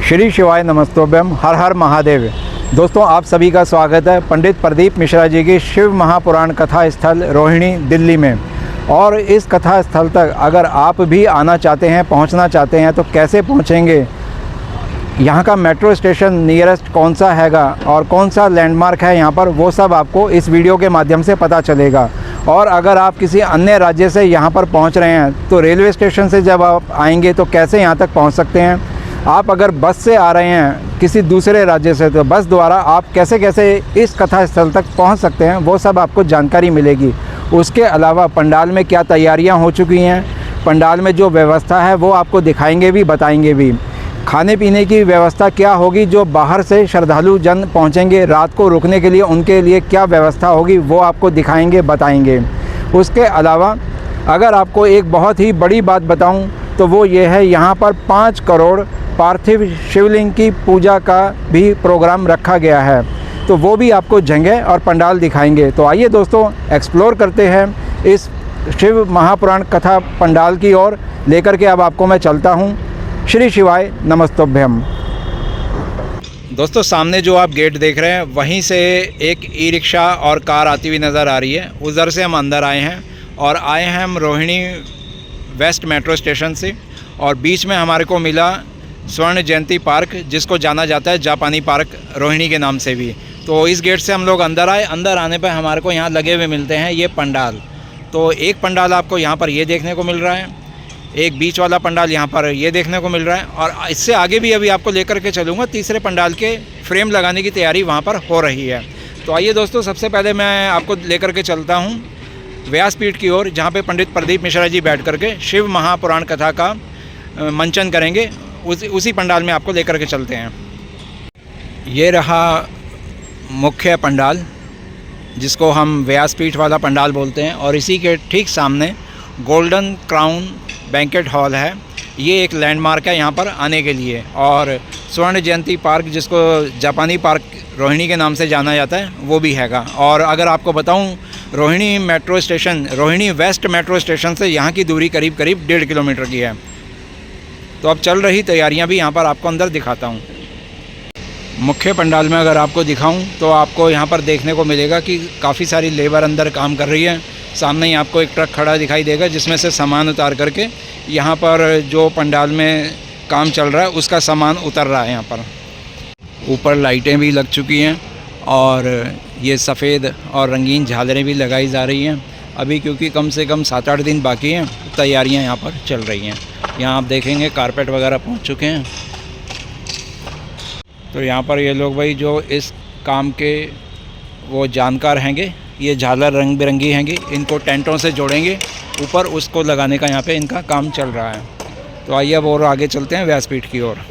श्री शिवाय नमस्तोभ्यम, हर हर महादेव। दोस्तों, आप सभी का स्वागत है पंडित प्रदीप मिश्रा जी की शिव महापुराण कथा स्थल रोहिणी, दिल्ली में। और इस कथा स्थल तक अगर आप भी आना चाहते हैं, पहुंचना चाहते हैं, तो कैसे पहुंचेंगे, यहाँ का मेट्रो स्टेशन नियरेस्ट कौन सा हैगा और कौन सा लैंडमार्क है यहाँ पर, वो सब आपको इस वीडियो के माध्यम से पता चलेगा। और अगर आप किसी अन्य राज्य से यहाँ पर पहुँच रहे हैं तो रेलवे स्टेशन से जब आप आएंगे तो कैसे यहाँ तक पहुँच सकते हैं। आप अगर बस से आ रहे हैं किसी दूसरे राज्य से तो बस द्वारा आप कैसे कैसे इस कथा स्थल तक पहुँच सकते हैं, वो सब आपको जानकारी मिलेगी। उसके अलावा पंडाल में क्या तैयारियाँ हो चुकी हैं, पंडाल में जो व्यवस्था है वो आपको दिखाएंगे भी, बताएंगे भी। खाने पीने की व्यवस्था क्या होगी, जो बाहर से श्रद्धालु जन पहुंचेंगे रात को रुकने के लिए, उनके लिए क्या व्यवस्था होगी वो आपको दिखाएंगे, बताएंगे। उसके अलावा अगर आपको एक बहुत ही बड़ी बात बताऊं तो वो ये है, यहाँ पर 5 करोड़ पार्थिव शिवलिंग की पूजा का भी प्रोग्राम रखा गया है, तो वो भी आपको जगह और पंडाल दिखाएंगे। तो आइए दोस्तों, एक्सप्लोर करते हैं इस शिव महापुराण कथा पंडाल की ओर लेकर के। अब आपको मैं चलता हूँ। श्री शिवाय नमस्तोभ्यम। दोस्तों, सामने जो आप गेट देख रहे हैं वहीं से एक ई रिक्शा और कार आती हुई नज़र आ रही है। उधर से हम अंदर आए हैं और आए हैं हम रोहिणी वेस्ट मेट्रो स्टेशन से, और बीच में हमारे को मिला स्वर्ण जयंती पार्क, जिसको जाना जाता है जापानी पार्क रोहिणी के नाम से भी। तो इस गेट से हम लोग अंदर आए। अंदर आने पर हमारे को यहाँ लगे हुए मिलते हैं ये पंडाल। तो एक पंडाल आपको यहाँ पर ये देखने को मिल रहा है, एक बीच वाला पंडाल यहाँ पर ये देखने को मिल रहा है, और इससे आगे भी अभी आपको लेकर के चलूँगा। तीसरे पंडाल के फ्रेम लगाने की तैयारी वहाँ पर हो रही है। तो आइए दोस्तों, सबसे पहले मैं आपको लेकर के चलता हूँ व्यासपीठ की ओर, जहाँ पे पंडित प्रदीप मिश्रा जी बैठ करके शिव महापुराण कथा का मंचन करेंगे। उसी पंडाल में आपको लेकर के चलते हैं। ये रहा मुख्य पंडाल, जिसको हम व्यासपीठ वाला पंडाल बोलते हैं, और इसी के ठीक सामने गोल्डन क्राउन बैंकेट हॉल है। ये एक लैंडमार्क है यहाँ पर आने के लिए। और स्वर्ण जयंती पार्क, जिसको जापानी पार्क रोहिणी के नाम से जाना जाता है, वो भी हैगा। और अगर आपको बताऊं, Rohini metro station, Rohini waste metro station से यहाँ की दूरी करीब करीब 1.5 किलोमीटर की है। तो अब चल रही तैयारियाँ भी यहाँ पर आपको अंदर दिखाता हूँ। मुख्य पंडाल में अगर आपको दिखाऊं तो आपको यहाँ पर देखने को मिलेगा कि काफ़ी सारी लेबर अंदर काम कर रही है। सामने ही आपको एक ट्रक खड़ा दिखाई देगा, जिसमें से सामान उतार करके यहाँ पर जो पंडाल में काम चल रहा है उसका सामान उतर रहा है। यहाँ पर ऊपर लाइटें भी लग चुकी हैं और ये सफ़ेद और रंगीन झालरें भी लगाई जा रही हैं अभी, क्योंकि कम से कम 7-8 दिन बाकी हैं। तैयारियाँ यहाँ पर चल रही हैं। यहाँ आप देखेंगे कारपेट वगैरह पहुँच चुके हैं। तो यहाँ पर ये लोग भाई जो इस काम के वो जानकार हैंगे, ये झालर रंग बिरंगी हैंगी, इनको टेंटों से जोड़ेंगे ऊपर, उसको लगाने का यहाँ पे इनका काम चल रहा है। तो आइए अब और आगे चलते हैं व्यासपीठ की ओर।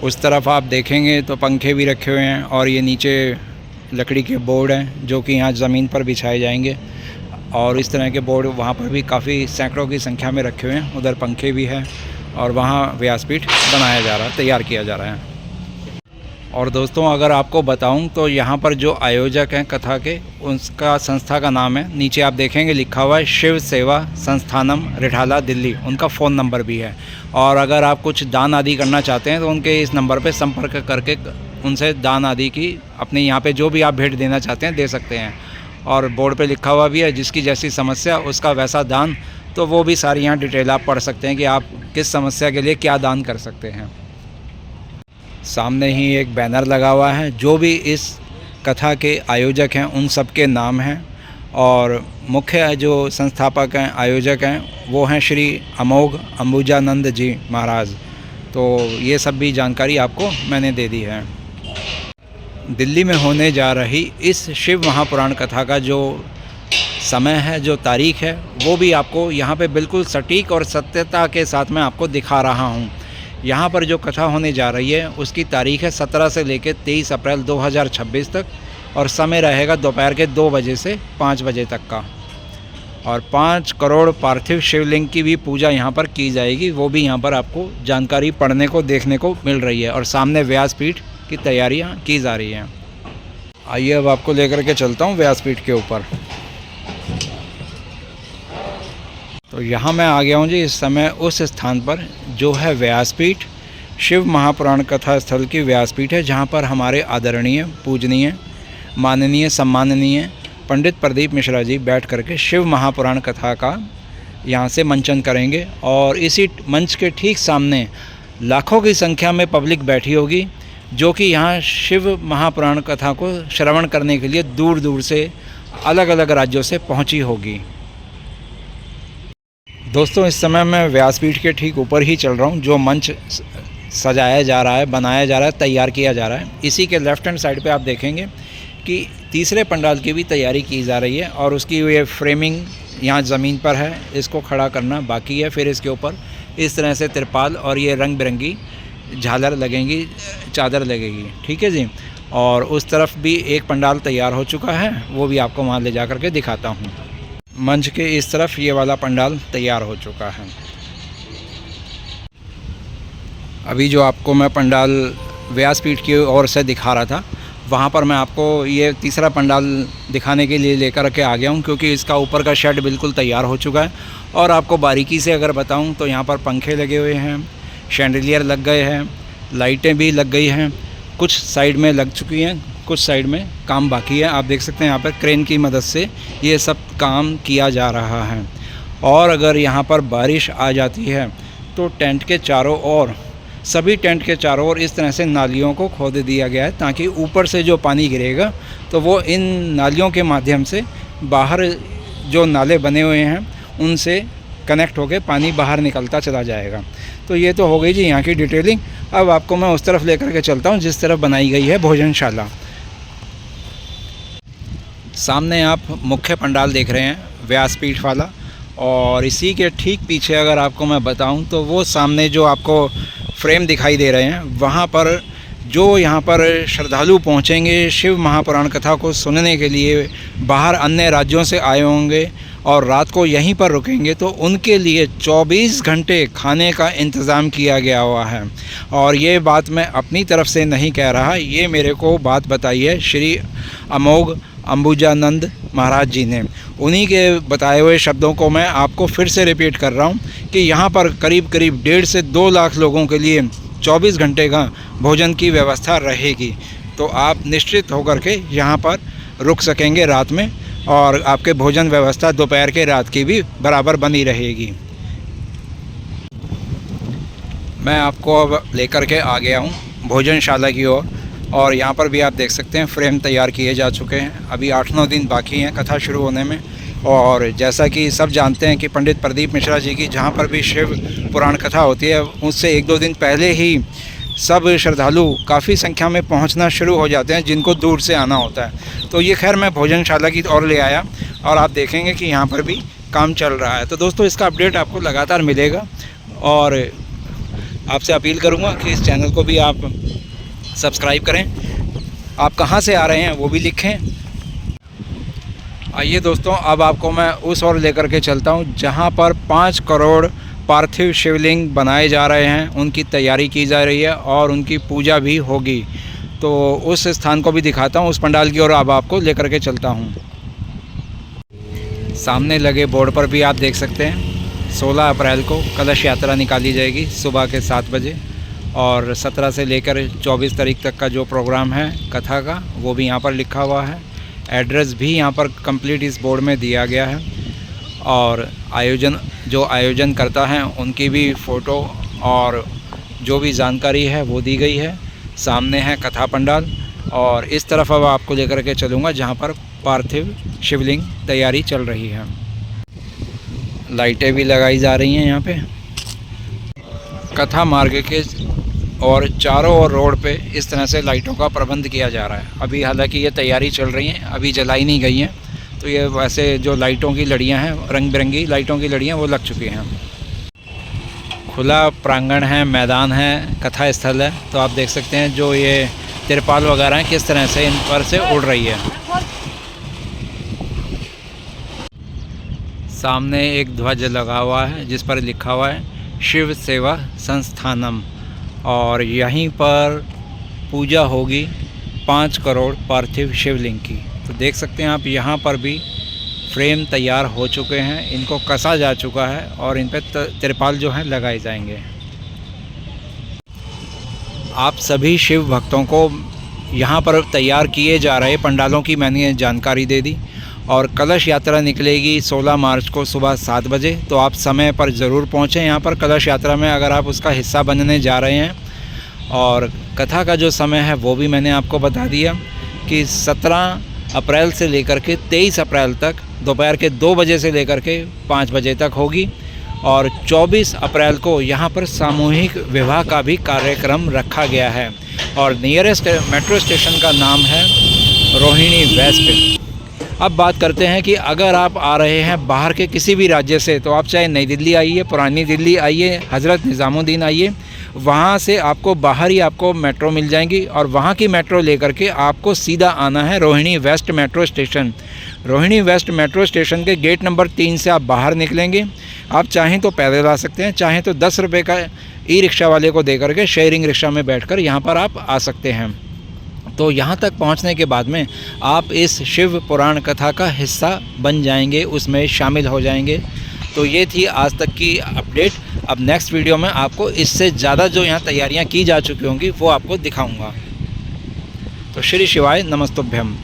उस तरफ आप देखेंगे तो पंखे भी रखे हुए हैं, और ये नीचे लकड़ी के बोर्ड हैं जो कि यहाँ ज़मीन पर बिछाए जाएंगे। और इस तरह के बोर्ड वहाँ पर भी काफ़ी सैकड़ों की संख्या में रखे हुए हैं। उधर पंखे भी हैं और वहाँ व्यासपीठ बनाया जा रहा है, तैयार किया जा रहा है। और दोस्तों, अगर आपको बताऊं तो यहाँ पर जो आयोजक हैं कथा के, उसका संस्था का नाम है, नीचे आप देखेंगे लिखा हुआ है शिव सेवा संस्थानम रिठाला दिल्ली। उनका फ़ोन नंबर भी है। और अगर आप कुछ दान आदि करना चाहते हैं तो उनके इस नंबर पे संपर्क करके उनसे दान आदि की, अपने यहाँ पे जो भी आप भेंट देना चाहते हैं दे सकते हैं। और बोर्ड पे लिखा हुआ भी है, जिसकी जैसी समस्या उसका वैसा दान। तो वो भी सारी यहाँ डिटेल आप पढ़ सकते हैं कि आप किस समस्या के लिए क्या दान कर सकते हैं। सामने ही एक बैनर लगा हुआ है, जो भी इस कथा के आयोजक हैं उन सब के नाम हैं। और मुख्य जो संस्थापक हैं, आयोजक हैं, वो हैं श्री अमोघ अंबुजानंद जी महाराज। तो ये सब भी जानकारी आपको मैंने दे दी है। दिल्ली में होने जा रही इस शिव महापुराण कथा का जो समय है, जो तारीख है, वो भी आपको यहाँ पे बिल्कुल सटीक और सत्यता के साथ मैं आपको दिखा रहा हूँ। यहाँ पर जो कथा होने जा रही है उसकी तारीख है 17 से लेकर 23 अप्रैल 2026 तक, और समय रहेगा दोपहर के 2 बजे से 5 बजे तक का। और 5 करोड़ पार्थिव शिवलिंग की भी पूजा यहाँ पर की जाएगी। वो भी यहाँ पर आपको जानकारी पढ़ने को, देखने को मिल रही है। और सामने व्यासपीठ की तैयारियाँ की जा रही हैं। आइए अब आपको लेकर के चलता हूँ व्यासपीठ के ऊपर। तो यहाँ मैं आ गया हूँ जी इस समय उस स्थान पर जो है व्यासपीठ शिव महापुराण कथा स्थल की व्यासपीठ है, जहाँ पर हमारे आदरणीय, पूजनीय, माननीय, सम्माननीय पंडित प्रदीप मिश्रा जी बैठ करके शिव महापुराण कथा का यहाँ से मंचन करेंगे। और इसी मंच के ठीक सामने लाखों की संख्या में पब्लिक बैठी होगी, जो कि यहाँ शिव महापुराण कथा को श्रवण करने के लिए दूर दूर से, अलग अलग राज्यों से पहुँची होगी। दोस्तों, इस समय मैं व्यासपीठ के ठीक ऊपर ही चल रहा हूँ। जो मंच सजाया जा रहा है, बनाया जा रहा है, तैयार किया जा रहा है, इसी के लेफ़्ट हैंड साइड पे आप देखेंगे कि तीसरे पंडाल की भी तैयारी की जा रही है और उसकी ये फ्रेमिंग यहाँ ज़मीन पर है, इसको खड़ा करना बाकी है। फिर इसके ऊपर इस तरह से तिरपाल और ये रंग बिरंगी झालर लगेंगी, चादर लगेगी, ठीक है जी। और उस तरफ भी एक पंडाल तैयार हो चुका है, वो भी आपको वहाँ ले जा कर के दिखाता हूँ। मंच के इस तरफ ये वाला पंडाल तैयार हो चुका है। अभी जो आपको मैं पंडाल व्यासपीठ की ओर से दिखा रहा था, वहाँ पर मैं आपको ये तीसरा पंडाल दिखाने के लिए लेकर के आ गया हूँ, क्योंकि इसका ऊपर का शेड बिल्कुल तैयार हो चुका है। और आपको बारीकी से अगर बताऊँ तो यहाँ पर पंखे लगे हुए हैं, शैंडलियर लग गए हैं, लाइटें भी लग गई हैं, कुछ साइड में लग चुकी हैं, कुछ साइड में काम बाकी है। आप देख सकते हैं यहाँ पर क्रेन की मदद से ये सब काम किया जा रहा है। और अगर यहाँ पर बारिश आ जाती है तो टेंट के चारों ओर, सभी टेंट के चारों ओर इस तरह से नालियों को खोद दिया गया है, ताकि ऊपर से जो पानी गिरेगा तो वो इन नालियों के माध्यम से बाहर, जो नाले बने हुए हैं उनसे कनेक्ट होकर पानी बाहर निकलता चला जाएगा। तो ये तो हो गई जी यहाँ की डिटेलिंग। अब आपको मैं उस तरफ लेकर के चलता हूँ जिस तरफ बनाई गई है भोजनशाला। सामने आप मुख्य पंडाल देख रहे हैं, व्यासपीठ वाला, और इसी के ठीक पीछे अगर आपको मैं बताऊं तो वो सामने जो आपको फ्रेम दिखाई दे रहे हैं, वहाँ पर जो यहाँ पर श्रद्धालु पहुँचेंगे शिव महापुराण कथा को सुनने के लिए, बाहर अन्य राज्यों से आए होंगे और रात को यहीं पर रुकेंगे, तो उनके लिए 24 घंटे खाने का इंतज़ाम किया गया हुआ है। और ये बात मैं अपनी तरफ से नहीं कह रहा, ये मेरे को बात बताई है श्री अमोघ अंबुजानंद महाराज जी ने। उन्हीं के बताए हुए शब्दों को मैं आपको फिर से रिपीट कर रहा हूँ कि यहाँ पर करीब करीब 1.5 से 2 लाख लोगों के लिए 24 घंटे का भोजन की व्यवस्था रहेगी। तो आप निश्चित होकर के यहाँ पर रुक सकेंगे रात में, और आपके भोजन व्यवस्था दोपहर के, रात की भी बराबर बनी रहेगी। मैं आपको अब लेकर के आ गया हूँ भोजनशाला की ओर, और यहाँ पर भी आप देख सकते हैं फ्रेम तैयार किए जा चुके हैं। अभी 8-9 दिन बाकी हैं कथा शुरू होने में। और जैसा कि सब जानते हैं कि पंडित प्रदीप मिश्रा जी की जहाँ पर भी शिव पुराण कथा होती है, उससे 1-2 दिन पहले ही सब श्रद्धालु काफ़ी संख्या में पहुँचना शुरू हो जाते हैं, जिनको दूर से आना होता है। तो ये खैर मैं भोजनशाला की ओर ले आया, और आप देखेंगे कि यहाँ पर भी काम चल रहा है। तो दोस्तों, इसका अपडेट आपको लगातार मिलेगा, और आपसे अपील करूँगा कि इस चैनल को भी आप सब्सक्राइब करें। आप कहाँ से आ रहे हैं वो भी लिखें। आइए दोस्तों, अब आपको मैं उस ओर लेकर के चलता हूँ जहाँ पर 5 करोड़ पार्थिव शिवलिंग बनाए जा रहे हैं, उनकी तैयारी की जा रही है और उनकी पूजा भी होगी। तो उस स्थान को भी दिखाता हूँ, उस पंडाल की ओर अब आपको लेकर के चलता हूँ। सामने लगे बोर्ड पर भी आप देख सकते हैं 16 अप्रैल को कलश यात्रा निकाली जाएगी सुबह के 7 बजे, और 17 से लेकर 24 तारीख तक का जो प्रोग्राम है कथा का, वो भी यहाँ पर लिखा हुआ है। एड्रेस भी यहाँ पर कंप्लीट इस बोर्ड में दिया गया है, और जो आयोजन करता है उनकी भी फ़ोटो और जो भी जानकारी है वो दी गई है। सामने है कथा पंडाल, और इस तरफ अब आपको लेकर के चलूँगा जहाँ पर पार्थिव शिवलिंग तैयारी चल रही है। लाइटें भी लगाई जा रही हैं यहाँ पे। कथा मार्ग के और चारों ओर रोड पे इस तरह से लाइटों का प्रबंध किया जा रहा है। अभी हालांकि ये तैयारी चल रही है, अभी जलाई नहीं गई हैं, तो ये वैसे जो लाइटों की लड़ियाँ हैं, रंग बिरंगी लाइटों की लड़ियाँ, वो लग चुकी हैं। खुला प्रांगण है, मैदान है, कथा स्थल है। तो आप देख सकते हैं जो ये तिरपाल वगैरह हैं किस तरह से इन पर से उड़ रही है। सामने एक ध्वज लगा हुआ है जिस पर लिखा हुआ है शिव सेवा संस्थानम, और यहीं पर पूजा होगी 5 करोड़ पार्थिव शिवलिंग की। तो देख सकते हैं आप, यहाँ पर भी फ्रेम तैयार हो चुके हैं, इनको कसा जा चुका है और इन पर तिरपाल जो है लगाए जाएंगे। आप सभी शिव भक्तों को यहाँ पर तैयार किए जा रहे पंडालों की मैंने जानकारी दे दी। और कलश यात्रा निकलेगी 16 मार्च को सुबह 7 बजे। तो आप समय पर ज़रूर पहुँचें यहाँ पर कलश यात्रा में, अगर आप उसका हिस्सा बनने जा रहे हैं। और कथा का जो समय है वो भी मैंने आपको बता दिया कि 17 अप्रैल से लेकर के 23 अप्रैल तक दोपहर के 2 बजे से लेकर के 5 बजे तक होगी। और 24 अप्रैल को यहाँ पर सामूहिक विवाह का भी कार्यक्रम रखा गया है। और नियरेस्ट मेट्रो स्टेशन का नाम है रोहिणी वेस्ट। अब बात करते हैं कि अगर आप आ रहे हैं बाहर के किसी भी राज्य से, तो आप चाहे नई दिल्ली आइए, पुरानी दिल्ली आइए, हज़रत निज़ामुद्दीन आइए, वहाँ से आपको बाहर ही आपको मेट्रो मिल जाएंगी। और वहाँ की मेट्रो लेकर के आपको सीधा आना है Rohini waste metro station. Rohini waste metro station के गेट नंबर 3 से आप बाहर निकलेंगे। आप चाहें तो पैदल आ सकते हैं, चाहें तो 10 रुपये का ई रिक्शा वाले को दे करके शेयरिंग रिक्शा में बैठकर यहाँ पर आप आ सकते हैं। तो यहाँ तक पहुँचने के बाद में आप इस शिव पुराण कथा का हिस्सा बन जाएंगे, उसमें शामिल हो जाएंगे। तो ये थी आज तक की अपडेट। अब नेक्स्ट वीडियो में आपको इससे ज़्यादा जो यहाँ तैयारियाँ की जा चुकी होंगी वो आपको दिखाऊंगा। तो श्री शिवाय नमस्तुभ्यम।